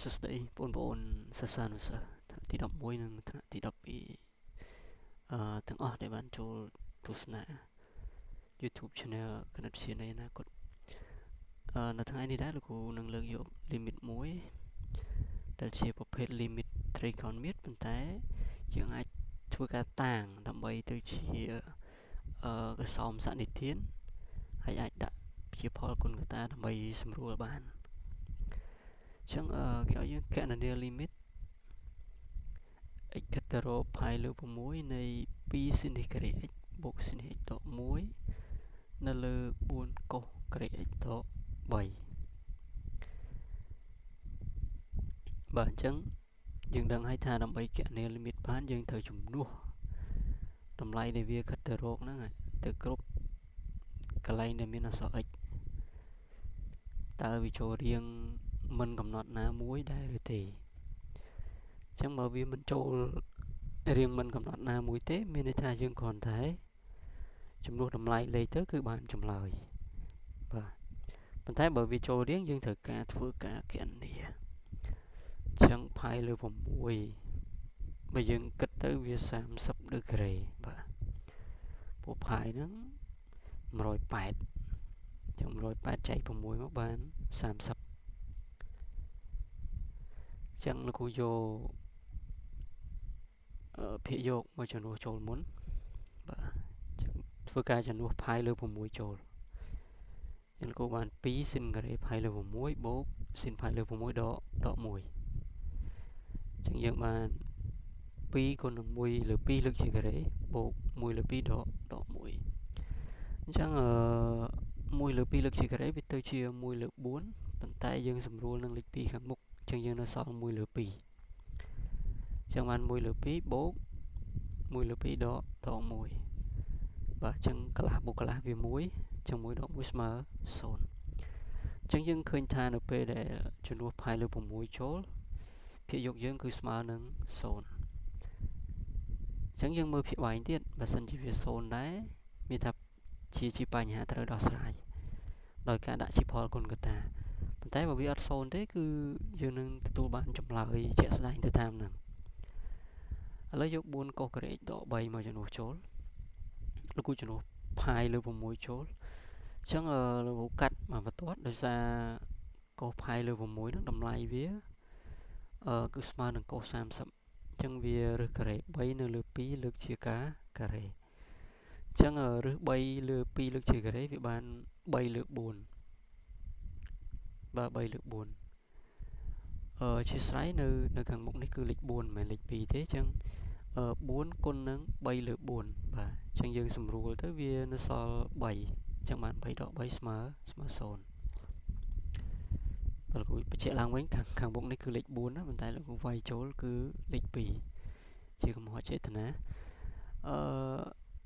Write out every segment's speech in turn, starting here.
សួស្តីបងប្អូនសិស្សានុសិស្សថ្នាក់ទី11និងថ្នាក់ទី12ទាំងអស់ដែលបានចូលទស្សនា YouTube Channel គណិតវិទ្យានៃអនាគតនៅថ្ងៃនេះដែរលោកគ្រូនឹងលើកយក limit មួយដែលជាប្រភេទ limit ត្រីកោណមាត្រប៉ុន្តែយើងអាចធ្វើការតាំងដើម្បីទៅជាកសោមសន្និធានហើយអាចដាក់ជាផលគុណកត្តាដើម្បីសម្រួលបានអញ្ចឹងគេឲ្យយើងគណនា limit x កាត់ទៅរក pi លើ6នៃ2 sin x ការ៉េ x បូក sin x ដក1នៅលើ4 cos ការ៉េ x ដក3បាទអញ្ចឹងយើងដឹងហើយថាដើម្បីគណនា limit បានយើងត្រូវជំនួសតម្លៃដែលវាគិតទៅរកហ្នឹងទៅគ្រប់កន្លែងដែលមានអក្សរ x តើវាចូលរៀងមិនកំណត់ណាមួយដែរឬទេអញ្ចឹងបើវាមិនចូលរៀងមិនកំណត់ណាមួយទេមានន័យថាយើងគ្រាន់តែចំនួនតម្លៃលេខទៅគឺបានចម្លើយបាទប៉ុន្តែបើវាចូលរៀងយើងត្រូវការធ្វើការគណនាអញ្ចឹង pi លើ6បើយើងគិតទៅវា30 ដឺក្រេបាទពួក pi ហ្នឹង180អញ្ចឹង180ចែក6មកបាន30អញ្ចឹងលោកគ្រូយកភាគយកមកចំនួនចូលមុនបាទធ្វើការចំនួន pi លើ6ចូលយើងលោកគ្រូបាន2 sin ការ៉េ pi លើ6បូក sin pi លើ6ដក1អញ្ចឹងយើងបាន2គុណនឹង1លើ2លើកជាការ៉េបូក1លើ2ដក1អញ្ចឹង1លើ2លើកជាការ៉េវាទៅជា1លើ4ប៉ុន្តែយើងសម្រួលនឹងលេខ2ខាងមុខអញ្ចឹងយើងនៅសល់1លើ2អញ្ចឹងបាន1លើ2បូក1លើ2ដក1បាទអញ្ចឹងកន្លះបូកកន្លះវា1អញ្ចឹង1ដក1ស្មើ0អញ្ចឹងយើងឃើញថានៅពេលដែលចំនួន pi លើ6ចូលភាគយកយើងគឺស្មើនឹង0អញ្ចឹងយើងមើលភាគបែងទៀតបើសិនជាវា0ដែរមានថាជាបញ្ហាត្រូវដោះស្រាយដោយការដាក់ជាផលគុណកត្តាប៉ុន្តែបើវាអត់0ទេគឺយើងនឹងទទួលបានចម្លើយជាក់ស្ដែងទៅតាមហ្នឹងឥឡូវយក4 cos ការ៉េ x ដក3មកចំនួនចូលលោកគូចំនួន pi លើ6ចូលអញ្ចឹងលោកគ្រូកាត់មកបន្ទាត់ដោយសារ cos pi លើ6ហ្នឹងតម្លៃវាគឺស្មើនឹង cos 30អញ្ចឹងវារើសការ៉េ3នៅលើ2លើកជាការ៉េអញ្ចឹងរើស3លើ2លើកជាការ៉េវាបាន3លើ4បាទ3លើ4អធ្យាស្រ័យនៅខាងមុខនេះគឺលេខ4មិនមែនលេខ2ទេអញ្ចឹង4គុណនឹង3លើ4បាទអញ្ចឹងយើងសម្រួលទៅវានៅសល់3អញ្ចឹងបាន3ដក3ស្មើ0បើលោកគ្រូបញ្ជាក់ឡើងវិញខាងមុខនេះគឺលេខ4ណាប៉ុន្តែលោកគ្រូវាយចូលគឺលេខ2ជាកំហុសចេតនាអ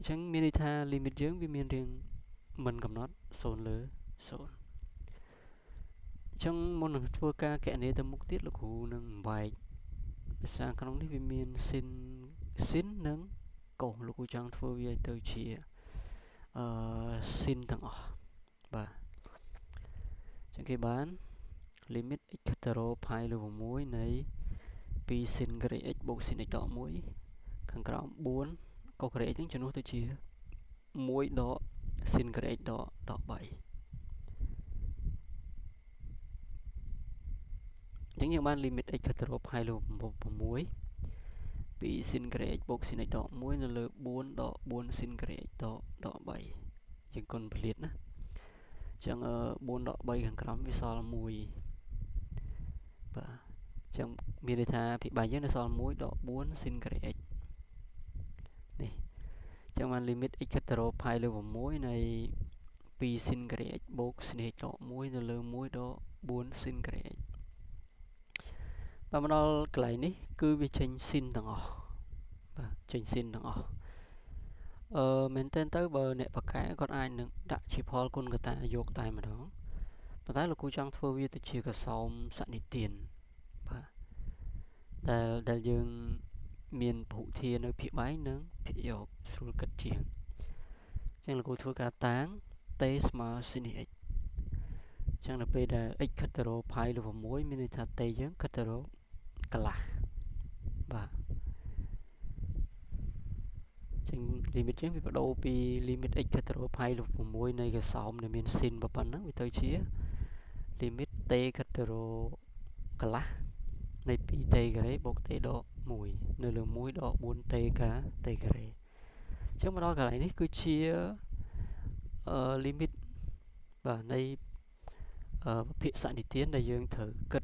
ញ្ចឹងមានន័យថា limit យើងវាមានរៀងមិនកំណត់0លើ0អញ្ចឹងមុននឹងធ្វើការគណនាទៅមុខទៀតលោកគ្រូនឹងបែកភាសាក្នុងនេះវាមាន sin និង cos លោកគ្រូចង់ធ្វើវាទៅជាsin ទាំងអស់បាទអញ្ចឹងគេបាន limit x កាត់ទៅរក pi លើ6នៃ2 sin ការ៉េ x បូក sin x ដក1ខាងក្រោម4 cos ការ៉េ x ហ្នឹងជំនួសទៅជា1ដក sin ការ៉េ x ដក3អញ្ចឹងយើងបាន limit x កាត់ទៅរក pi លើ6ពី sin ការ៉េ x បូក sin x ដក1នៅលើ4ដក4 sin ការ៉េ x ដក3យើងគុណភ្លាតណាអញ្ចឹង4ដក3ខាងក្រោមវាសល់1បាទអញ្ចឹងមានន័យថាភាគបែកយើងនៅសល់1ដក4 sin ការ៉េ x នេះអញ្ចឹងបាន limit x កាត់ទៅរក pi លើ6នៃ2 sin ការ៉េ x បូក sin x ដក1នៅលើ1ដក4 sin ការ៉េ x បាទមកដល់កន្លែងនេះគឺវាចេញ sin ទាំងអស់បាទចេញ sin ទាំងអស់មែនទែនទៅបើអ្នកបកកែគាត់អាចនឹងដាក់ជាផលគុណកត្តាយកតែម្ដងប៉ុន្តែលោកគ្រូចង់ធ្វើវាទៅជាកសោមសន្និធានបាទដែលយើងមានពហុធានៅភាគបែងនិងភាគយកស្រួលគិតជាងអញ្ចឹងលោកគ្រូធ្វើការតាំង t ស្មើ sin x អញ្ ចឹងនៅពេលដែល x ខិតទៅរក pi លើ6មានន័យថាតេយើងខិតទៅរកកន្លះបាទចឹង limit យើងវាបដូរពី limit x ខិតទៅរក pi លើ6នៃកសោមដែលមាន sin ប៉ុណ្ណឹងវាទៅជា limit t ខិតទៅរកកន្លះនៃ 2t ការ៉េបូក t ដក1នៅលើ1ដក 4t ការ t ការ៉េចឹងមកដល់កន្លែងនេះគឺជា limit បាទនៃភាគសន្និធានដែលយើងត្រូវគិត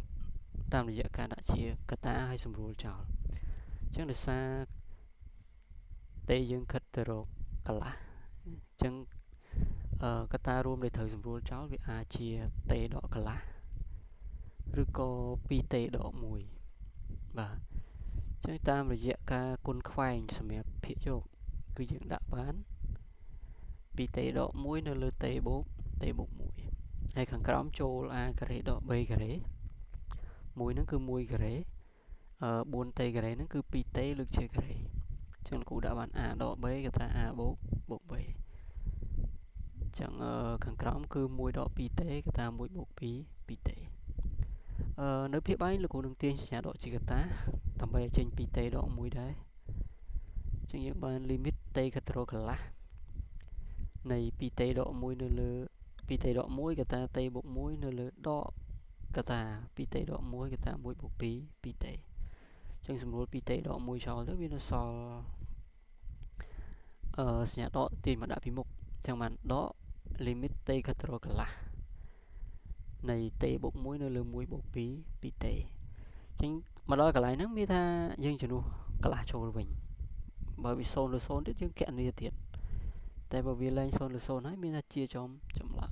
តាមរយៈការដាក់ជាកតាហើយសម្រួលចោលអញ្ចឹងដោយសារតេយើងគិតទៅរកកន្លះអញ្ចឹងកតារួមដែលត្រូវសម្រួលចោលវាអាចជាតេដកកន្លះឬក៏ 2t ដក1បាទអញ្ចឹងតាមរយៈការគុណខ្វែងសម្រាប់ភាគយកគឺយើងដាក់បាន 2t ដក1នៅលើ t បូក 1ហើយខាងក្រោមចូល a ការ៉េដក b ការ៉េ1ហ្នឹងគឺ1ការ៉េ 4t ការ៉េហ្នឹងគឺ 2t លើកជាការ៉េអញ្ចឹងលោកគ្រូដាក់បាន a ដក b គេថា a បូក b អញ្ចឹងខាងក្រោមគឺ1ដក 2t គេថា1បូក 2 2t នៅភាគបាយលោកគ្រូនឹងទាញសញ្ញាដកជាកតាដើម្បីឲ្យចេញ 2t ដក1ដែរអញ្ចឹងយើងបាន limit t គិតទៅរកកន្លះនៃ 2t ដក1នៅលើ 2t ដក1កតា t បូក1នៅលើដកកតា 2t ដក1កតា1បូក2 2t អញ្ចឹងសម្រួល 2t ដក1ចោលទៅវានៅសល់សញ្ញាដកទាញមកដាក់ពីមុខអញ្ចឹងបានដក limit t គិតទៅរកកន្លះនៃ t បូក1នៅលើ1បូក2 2t អញ្ចឹងមកដល់កន្លែងហ្នឹងមានថាយើងជំនួសកន្លះចូលវិញបើវា0លើ0ទៀតយើងគណនាទៀតតែបើវាលែង0លើ0ហើយមានថាជាចម្លើយ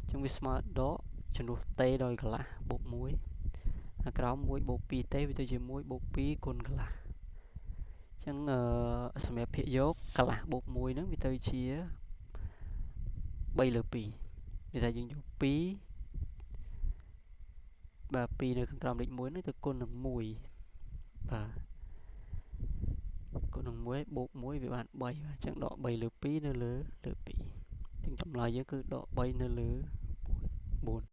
អញ្ចឹងវាស្មើដកជំនួស t ដោយកន្លះបូក1ហើយក្រោម1បូក 2t វាទៅជា1បូក2គុណកន្លះអញ្ចឹងសម្រាប់ភាគយកកន្លះបូក1ហ្នឹងវាទៅជា3លើ2វាថាយើងយក2បាទ2នៅខាងក្រោមលេខ1ហ្នឹងទៅគុណនឹង1បាទគុណនឹង1បូក1វាបាន3បាទអញ្ចឹងដក3លើ2នៅលើ2អញ្ចឹងចម្លើយយើងគឺដក3នៅលើ4